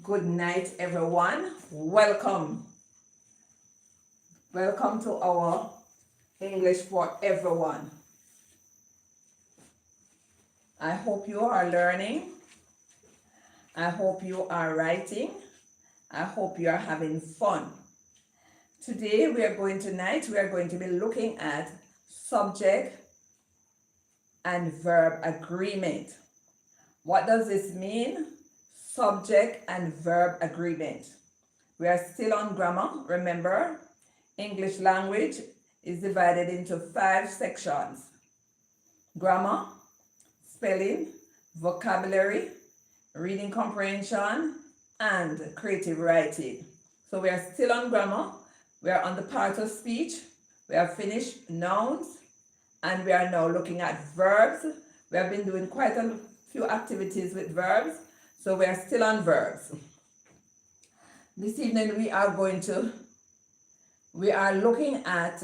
Good night, everyone. Welcome. Welcome to our English for Everyone. I hope you are learning. I hope you are writing. I hope you are having fun. Today we are going to be looking at subject and verb agreement. What does this mean? Subject and verb agreement. We are still on grammar. Remember, English language is divided into 5 sections: grammar, spelling, vocabulary, reading comprehension, and creative writing. So we are still on grammar. We are on the part of speech. We have finished nouns, and we are now looking at verbs. We have been doing quite a few activities with verbs, so we are still on verbs. This evening we are looking at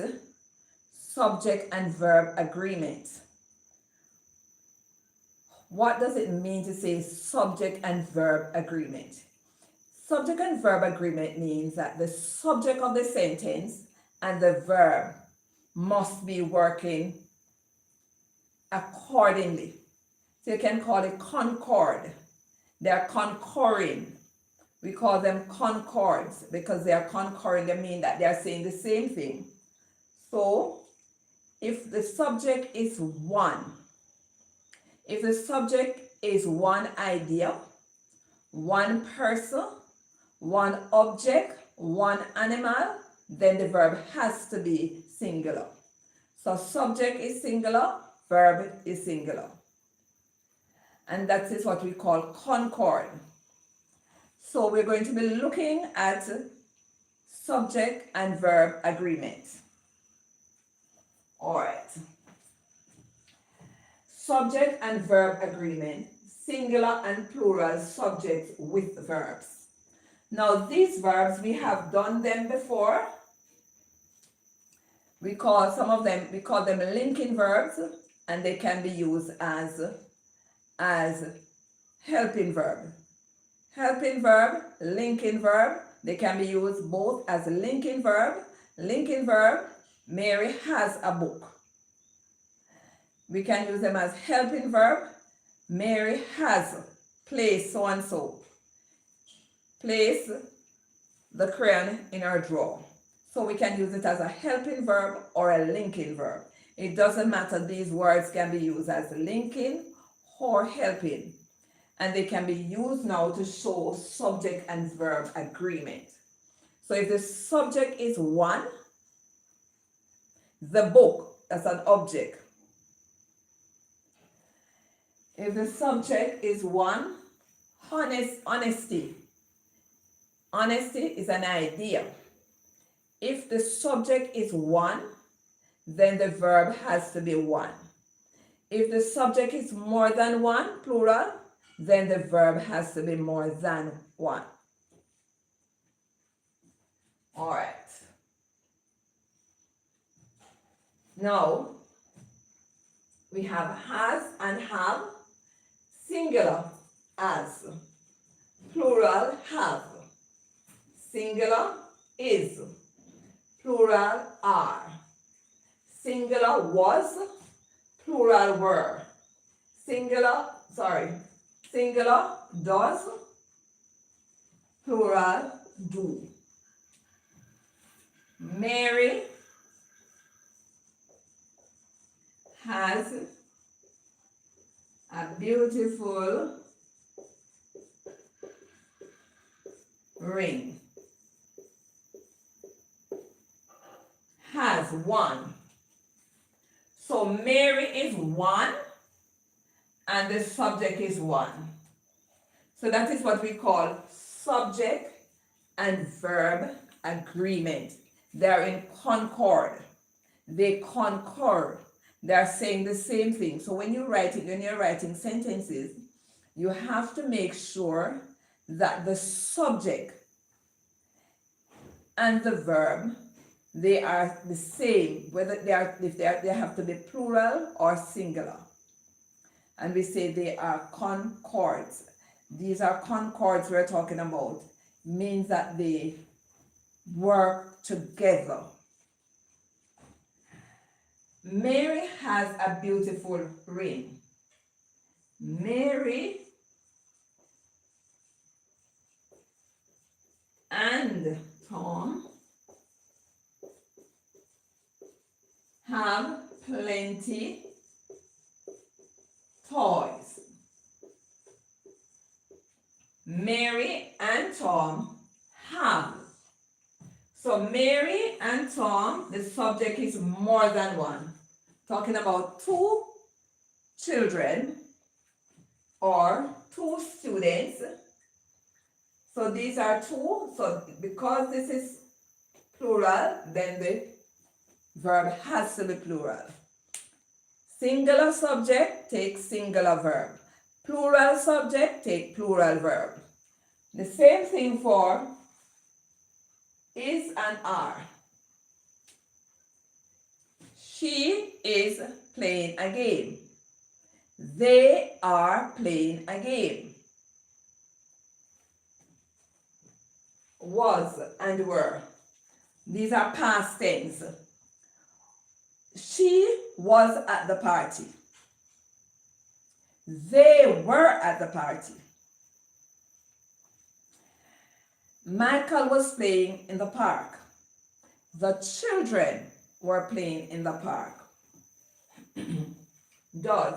subject and verb agreement. What does it mean to say subject and verb agreement? Subject and verb agreement means that the subject of the sentence and the verb must be working accordingly. So you can call it concord. They are concurring. We call them concords because they are concurring. They mean that they are saying the same thing. So if the subject is one idea, one person, one object, one animal, then the verb has to be singular. So subject is singular, verb is singular. And that is what we call concord. So we're going to be looking at subject and verb agreement. All right. Subject and verb agreement, singular and plural subjects with verbs. Now these verbs, we have done them before. We call them linking verbs, and they can be used as helping verb. Helping verb, linking verb, they can be used both as linking verb. Linking verb, Mary has a book. We can use them as helping verb. Mary has placed so and so. Place the crayon in her drawer. So we can use it as a helping verb or a linking verb. It doesn't matter. These words can be used as linking or helping. And they can be used now to show subject and verb agreement. So if the subject is one, the book, that's an object. If the subject is one, honesty. Honesty is an idea. If the subject is one, then the verb has to be one. If the subject is more than one, plural, then the verb has to be more than one. All right. Now, we have has and have, singular as, plural have, singular is, plural are, singular was, plural were, singular does, plural do. Mary has a beautiful ring. Has one. So Mary is one and the subject is one. So that is what we call subject and verb agreement. They are in concord. They concur. They are saying the same thing. So when you're writing sentences, you have to make sure that the subject and the verb, they are the same, whether they have to be plural or singular. And we say they are concords. These are concords we're talking about. Means that they work together. Mary has a beautiful ring. Mary and Tom have plenty toys. Mary and Tom have. So Mary and Tom, the subject is more than one. Talking about two children or two students. So these are two. So because this is plural, then the verb has to be plural. Singular subject, take singular verb. Plural subject, take plural verb. The same thing for is and are. She is playing a game. They are playing a game. Was and were. These are past tense. She was at the party. They were at the party. Michael was playing in the park. The children were playing in the park. Does.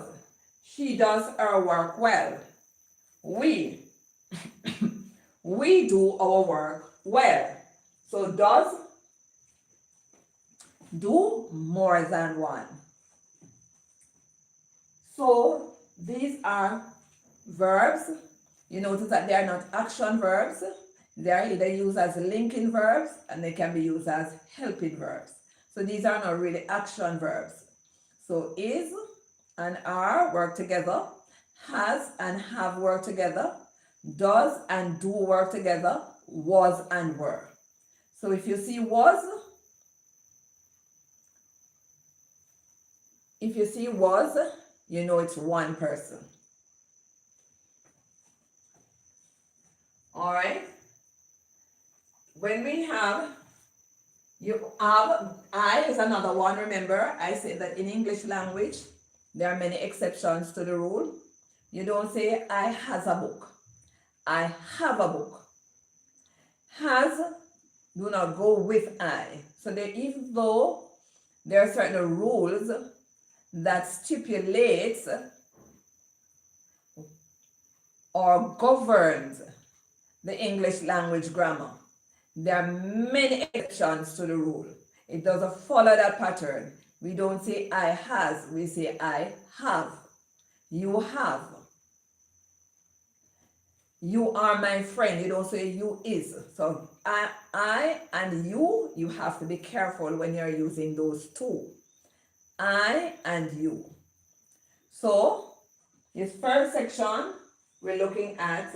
She does her work well. We. We do our work well. So does do more than one. So these are verbs. You notice that they are not action verbs. They are either used as linking verbs and they can be used as helping verbs. So these are not really action verbs. So is and are work together. Has and have work together. Does and do work together. Was and were. So if you see was, you know it's one person. All right. When we have, you have, I is another one. Remember, I said that in English language, there are many exceptions to the rule. You don't say, I has a book. I have a book. Has do not go with I. So there, even though there are certain rules that stipulates or governs the English language grammar, there are many exceptions to the rule. It doesn't follow that pattern. We don't say I has, we say I have. You have. You are my friend. You don't say you is. So I and you have to be careful when you're using those two. I and you. So this first section, we're looking at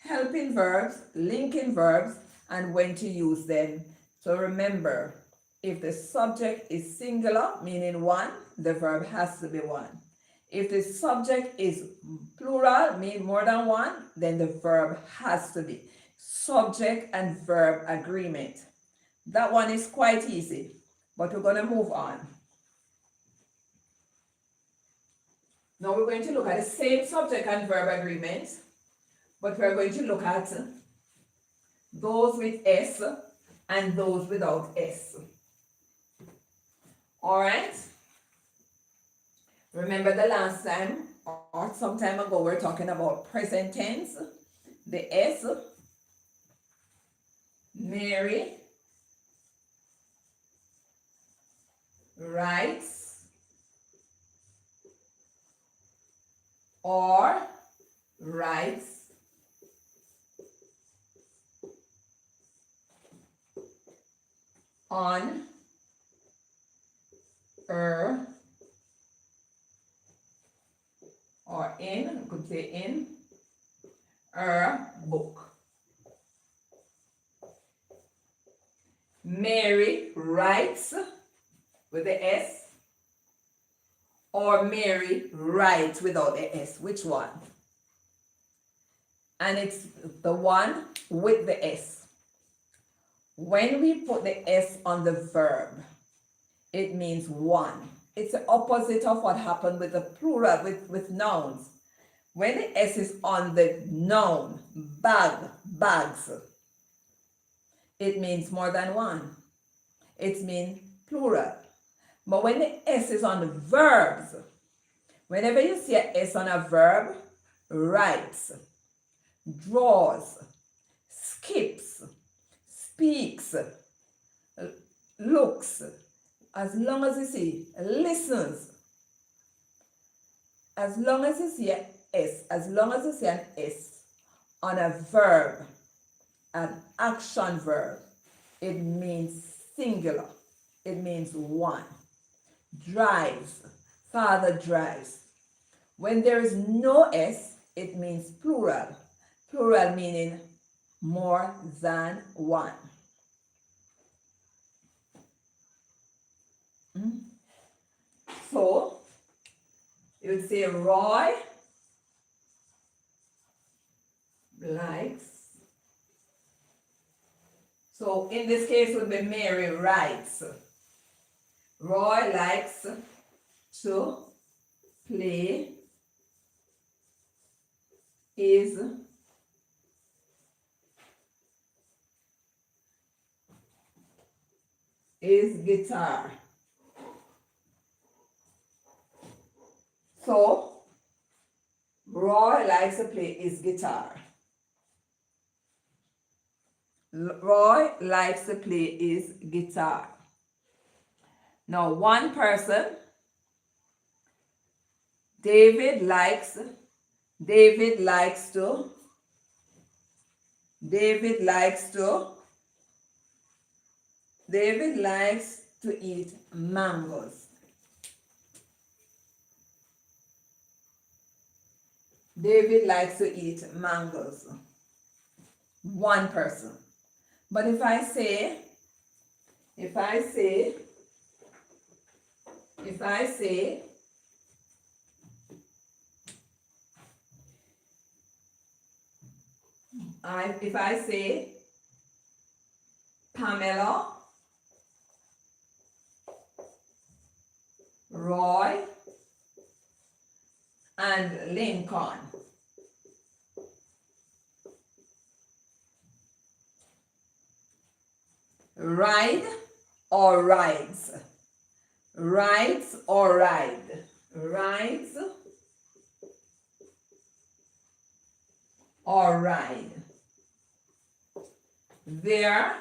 helping verbs, linking verbs, and when to use them. So remember, if the subject is singular, meaning one, the verb has to be one. If the subject is plural, meaning more than one, then the verb has to be. Subject and verb agreement. That one is quite easy, but we're going to move on. Now we're going to look at the same subject and verb agreement, but we're going to look at those with S and those without S. All right? Remember the last time or some time ago we're talking about present tense. The S, Mary writes or writes on her or in, you could say in her book. Mary writes with the S or Mary writes without the S. Which one? and it's the one with the S. When we put the S on the verb, it means one. It's the opposite of what happened with the plural, with nouns. When the S is on the noun, bags, it means more than one. It means plural. But when the S is on the verbs, whenever you see an S on a verb, writes, draws, skips, speaks, looks, as long as you see, listens, as long as you see an S, as long as you see an S on a verb, an action verb, it means singular. It means one. Drives, father drives. When there is no S, it means plural. Plural meaning more than one. So, you would say Roy likes. So, in this case, it would be Mary writes. Roy likes to play his guitar. So, Roy likes to play his guitar. Roy likes to play his guitar. Now, one person, David likes to eat mangoes. David likes to eat mangoes. One person. But if I say Pamela, Roy, and Lincoln. Ride or rides? Rides or ride? Rides or ride? Their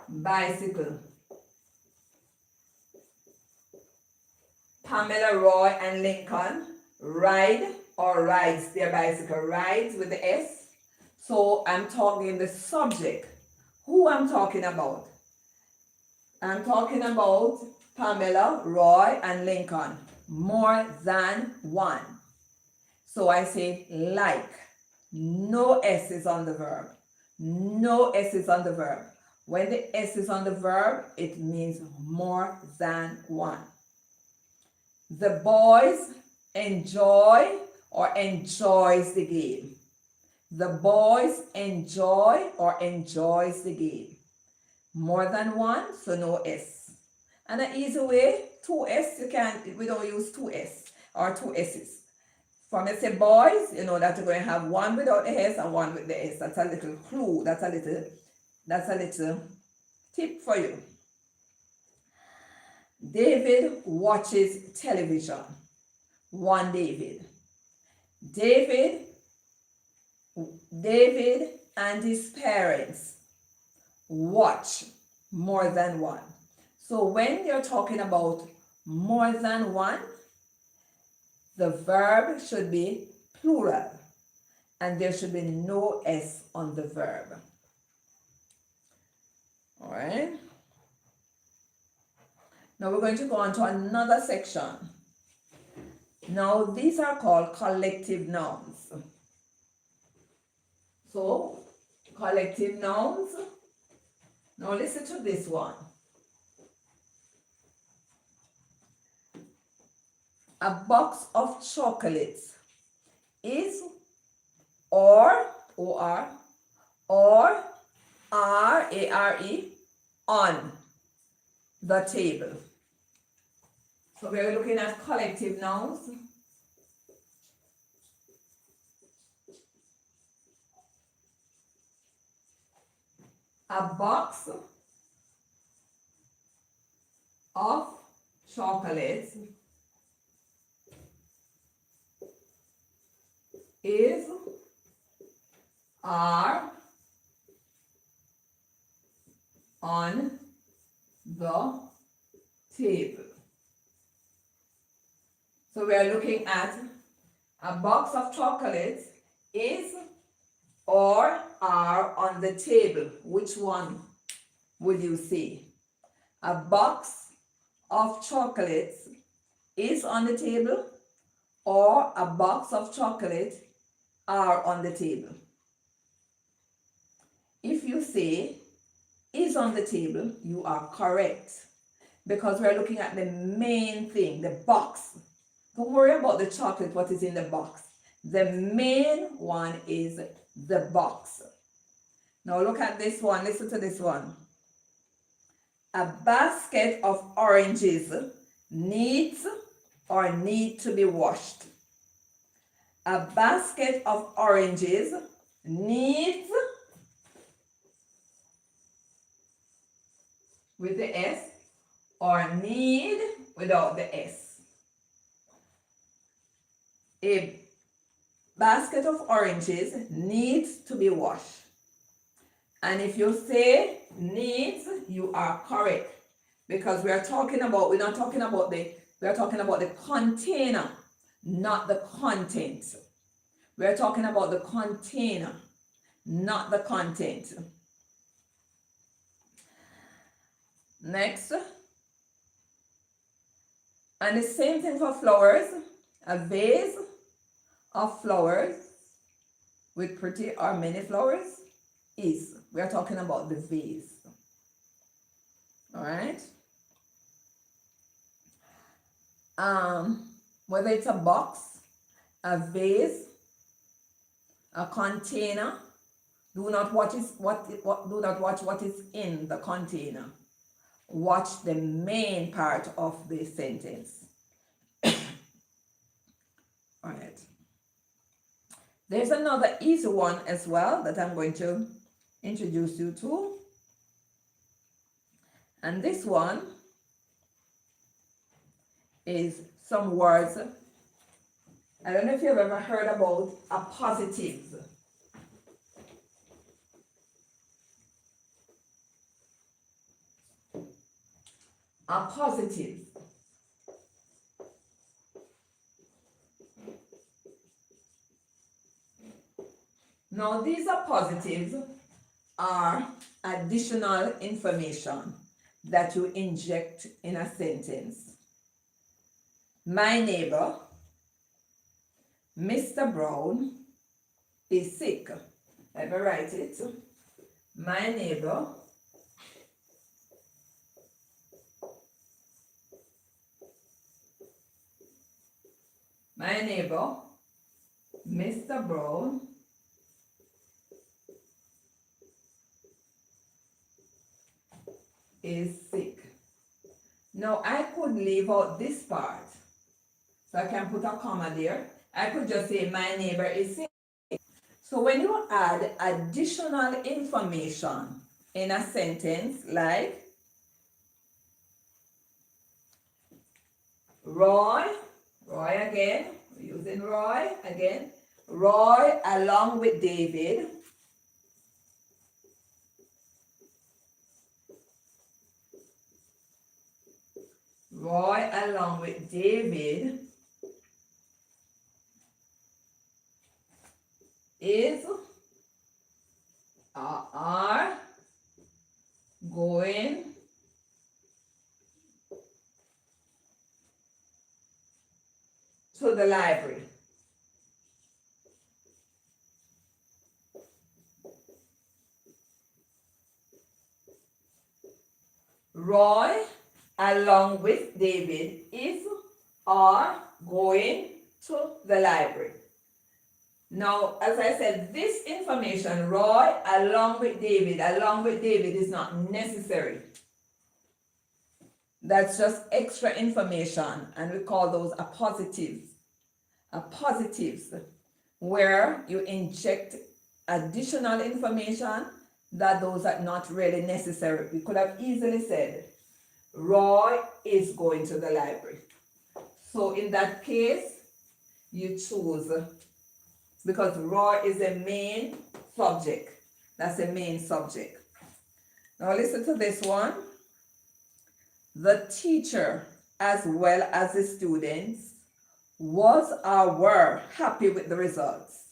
bicycle. Pamela, Roy, and Lincoln ride or rides their bicycle. Rides with the S. So I'm talking the subject. Who I'm talking about? I'm talking about Pamela, Roy, and Lincoln. More than one. So I say like. No S is on the verb. No S is on the verb. When the S is on the verb, it means more than one. The boys enjoy or enjoys the game. The boys enjoy or enjoys the game. More than one, so no S. And an easy way, 2S, we don't use 2S or 2 S's. From I say boys, you know that you're going to have one without the S and one with the S. That's a little clue. That's a little tip for you. David watches television. One David. David and his parents watch more than one. So when you're talking about more than one, the verb should be plural and there should be no S on the verb. All right. Now we're going to go on to another section. Now these are called collective nouns. So, collective nouns. Now listen to this one. A box of chocolates is or, O-R, or, R-A-R-E, on the table. So we're looking at collective nouns. A box of chocolates is, are, on the table. So we are looking at a box of chocolates is or are on the table. Which one would you say? A box of chocolates is on the table or a box of chocolates are on the table. If you say is on the table, you are correct because we're looking at the main thing, the box. Don't worry about the chocolate, what is in the box. The main one is the box. Now look at this one, listen to this one. A basket of oranges needs or need to be washed. A basket of oranges needs, with the S, or need without the S. A basket of oranges needs to be washed. And if you say needs, you are correct. Because we are talking about, we are talking about the container, not the content. We are talking about the container, not the content. Next. And the same thing for flowers. A vase of flowers with pretty or many flowers is. We are talking about the vase. All right. Whether it's a box, a vase, a container, do not watch what is in the container. Watch the main part of the sentence. All right. There's another easy one as well that I'm going to introduce you to. And this one is some words. I don't know if you've ever heard about appositives. Appositives. Now these appositives are additional information that you inject in a sentence. My neighbor, Mr. Brown, is sick. Let me write it. My neighbor, Mr. Brown, is sick. Now I could leave out this part. So I can put a comma there. I could just say my neighbor is sick. So when you add additional information in a sentence like Roy again, we're using Roy again. Roy along with David is are going to the library. Roy along with David is are going to the library. Now, as I said, this information, Roy along with David is not necessary. That's just extra information, and we call those appositives. Appositives, where you inject additional information that those are not really necessary. We could have easily said, Roy is going to the library. So in that case, you choose, because Roy is the main subject. That's the main subject. Now listen to this one. The teacher, as well as the students, was or were happy with the results.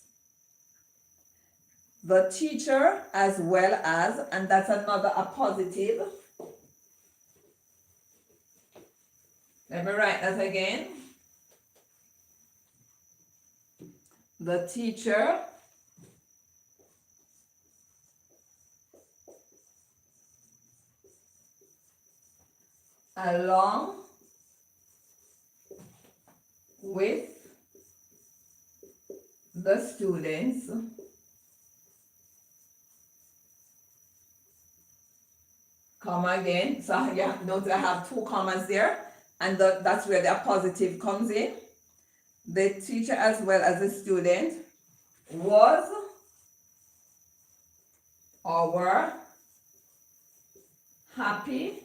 The teacher, as well as, and that's another appositive. Let me write that again. The teacher, along with the students, comma again. So yeah, note I have two commas there, and that's where the appositive comes in. The teacher, as well as the student, was or were happy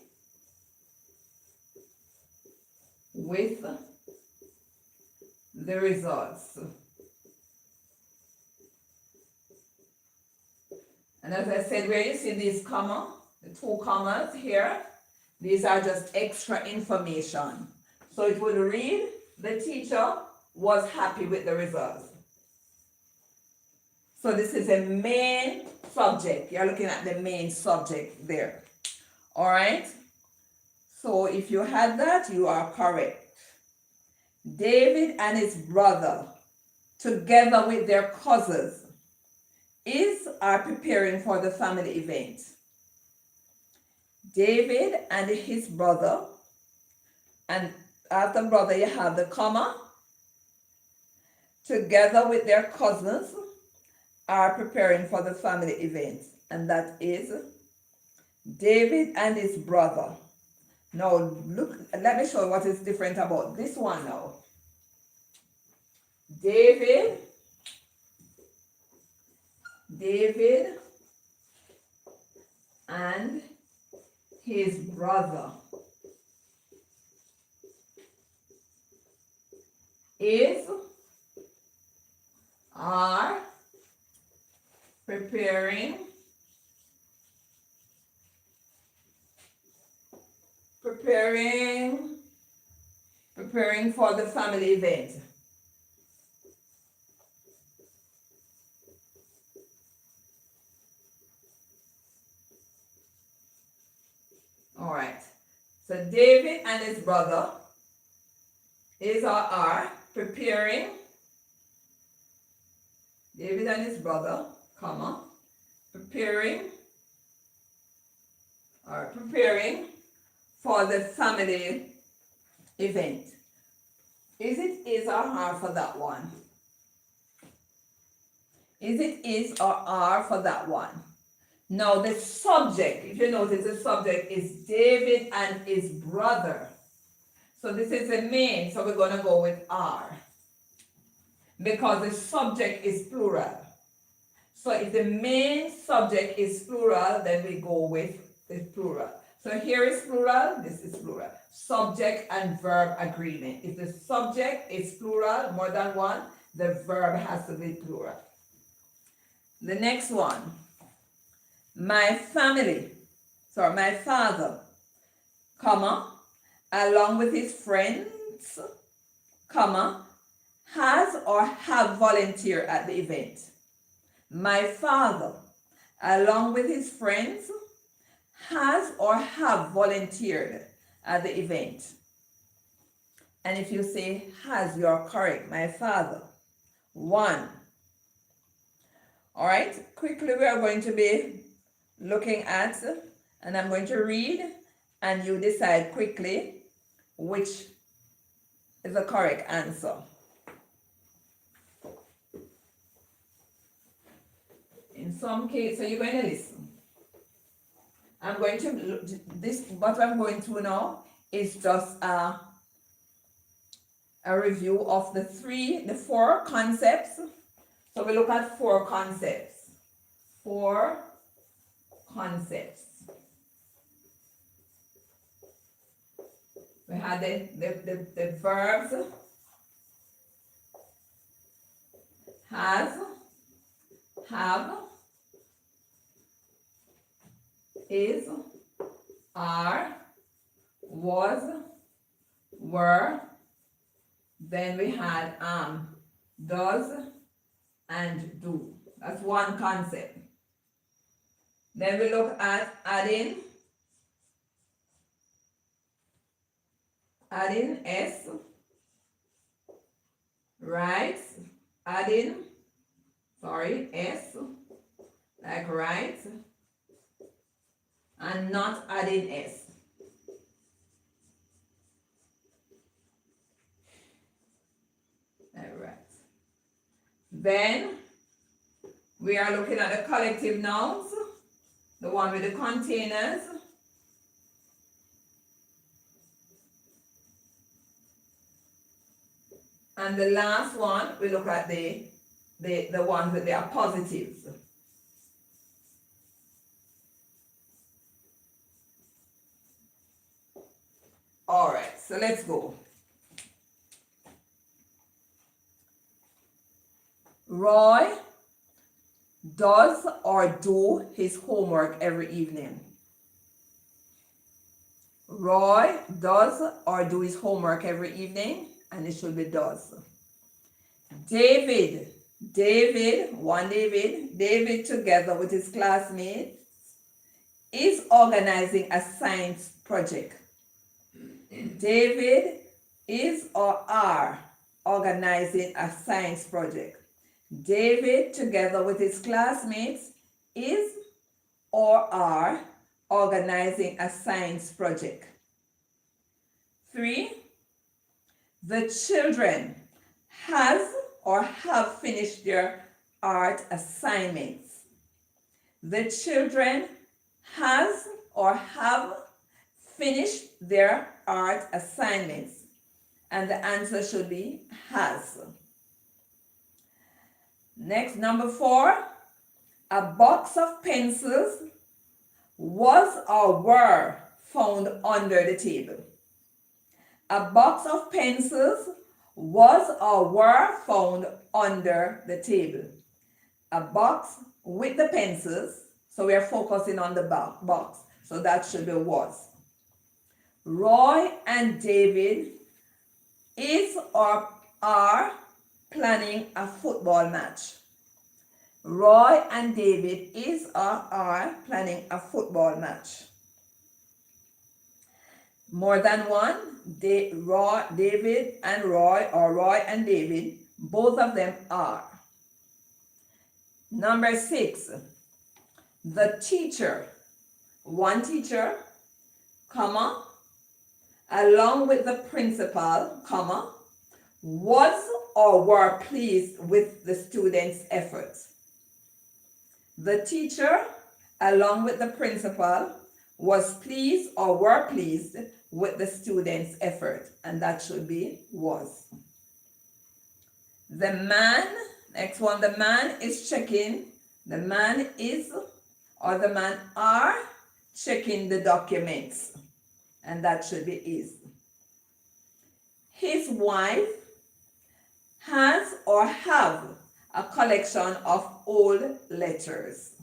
with the results. And as I said, where you see these comma, the two commas here, these are just extra information. So it would read, the teacher was happy with the results. So this is a main subject. You're looking at the main subject there. All right? So if you had that, you are correct. David and his brother, together with their cousins, are preparing for the family event. David and his brother, and after brother you have the comma, together with their cousins, are preparing for the family event. And that is David and his brother. Now look, let me show you what is different about this one now. David and his brother are preparing for the family event. All right. So David and his brother are preparing. David and his brother, comma, preparing for the family event. Is it is or are for that one? Is it is or are for that one? Now the subject, if you notice, the subject is David and his brother. So this is the main, so we're going to go with are. Because the subject is plural. So if the main subject is plural, then we go with the plural. So here is plural, this is plural. Subject and verb agreement. If the subject is plural, more than one, the verb has to be plural. The next one. My father, comma, along with his friends, comma, has or have volunteered at the event. My father, along with his friends, has or have volunteered at the event. And if you say has, you're correct. My father. One. All right, quickly we are going to be looking at, and I'm going to read, and you decide quickly which is the correct answer. In some cases, so you're going to listen. I'm going to, what I'm going to now is just a review of the four concepts. So we look at four concepts. Four concepts. We had the verbs, has, have, is, are, was, were. Then we had does and do. That's one concept. Then we look at adding s, right? Adding s, like right, and not adding s. All right. Then we are looking at the collective nouns, the one with the containers. And the last one, we look at the ones that they are positives. All right, so let's go. Roy does or do his homework every evening. Roy does or do his homework every evening, and it should be does. David together with his classmates is organizing a science project. David is or are organizing a science project. David together with his classmates is or are organizing a science project. 3. The children has or have finished their art assignments. The children has or have finished their art assignments. And the answer should be has. Next, number 4. A box of pencils was or were found under the table. A box of pencils was or were found under the table. A box with the pencils, so we are focusing on the box, so that should be was. Roy and David is or are planning a football match. Roy and David is or are planning a football match. More than one, David and Roy, or Roy and David, both of them are. Number 6, the teacher, one teacher, comma, along with the principal, comma, was or were pleased with the students' efforts. The teacher, along with the principal, was pleased or were pleased with the students' effort, and that should be was. The man, next one, the man is checking, the man is or the man are checking the documents, and that should be is. His wife has or have a collection of old letters.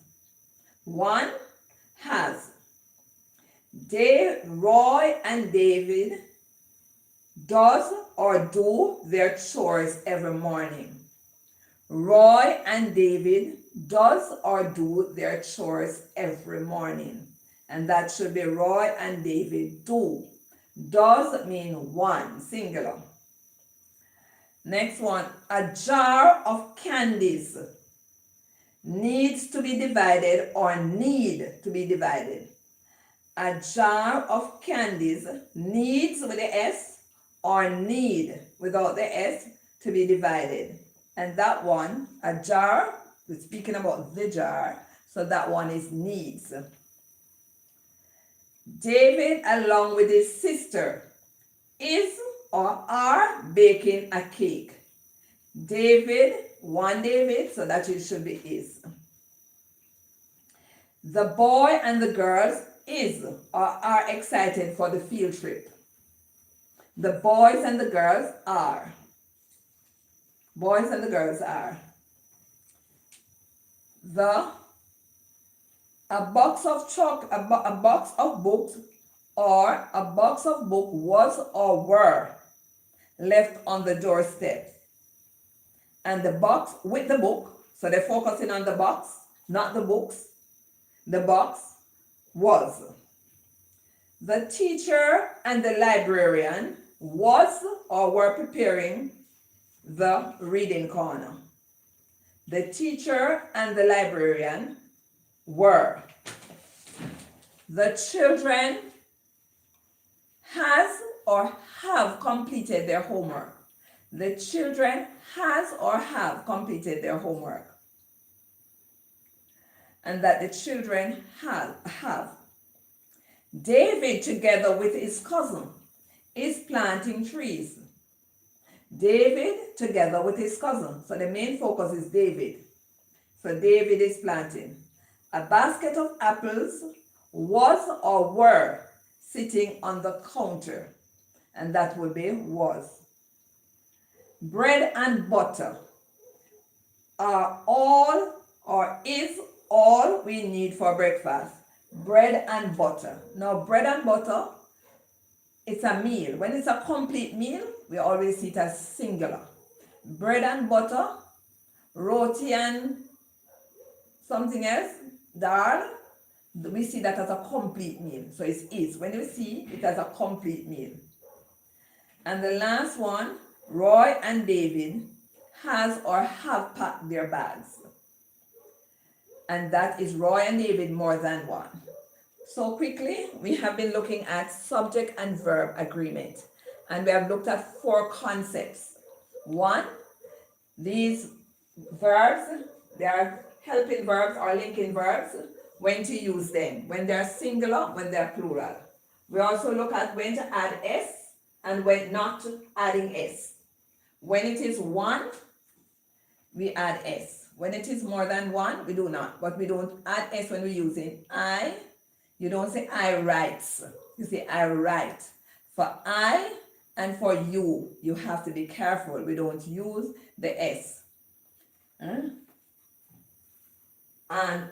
1, has. Roy and David does or do their chores every morning. Roy and David does or do their chores every morning. And that should be Roy and David do. Does mean one, singular. Next one, a jar of candies needs to be divided or need to be divided. A jar of candies needs with the S or need without the S to be divided. And that one, a jar We're speaking about the jar, so that one is needs. David, along with his sister, is or are baking a cake. David, one David, so that it should be is. The boy and the girls is or are excited for the field trip. The boys and the girls are. Boys and the girls are. A box of books or a box of book was or were left on the doorstep. And the box with the book, so they're focusing on the box, not the books. The box was. The teacher and the librarian was or were preparing the reading corner. The teacher and the librarian were. The children has or have completed their homework. The children has or have completed their homework. And that the children have. David, together with his cousin, is planting trees. David, together with his cousin. So the main focus is David. So David is planting. A basket of apples was or were sitting on the counter. And that would be was. Bread and butter are all or is all we need for breakfast. Bread and butter. Now, bread and butter, it's a meal. When it's a complete meal, we always see it as singular. Bread and butter, roti and something else, dal, we see that as a complete meal. So it is. When you see it as a complete meal. And the last one, Roy and David has or have packed their bags. And that is Roy and David more than one. So quickly, we have been looking at subject and verb agreement. And we have looked at 4 concepts. 1, these verbs, they are helping verbs or linking verbs, when to use them, when they're singular, when they're plural. We also look at when to add S and when not adding S. When it is 1, we add S. When it is more than 1, we do not. But we don't add S when we're using I. You don't say I writes. You say I write. For I and for you, you have to be careful. We don't use the S. And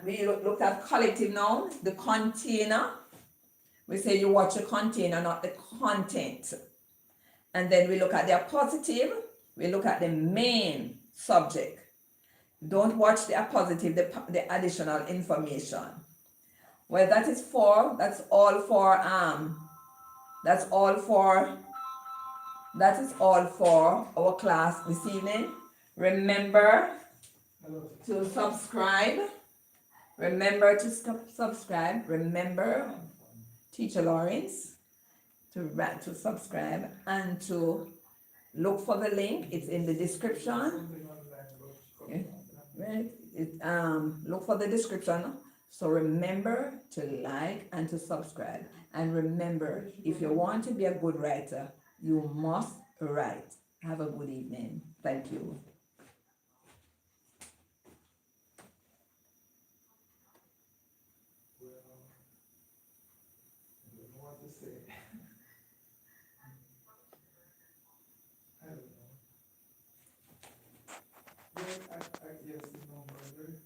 we looked at collective noun, the container. We say you watch the container, not the content. And then we look at the appositive. We look at the main subject. Don't watch the appositive, the additional information. Well, that's all for our class this evening. Remember to subscribe. Remember to subscribe. Remember, Teacher Lawrence, to subscribe and to look for the link. It's in the description. Right? Look for the description. So remember to like and to subscribe. And remember, if you want to be a good writer, you must write. Have a good evening. Thank you. Yes, I guess the number.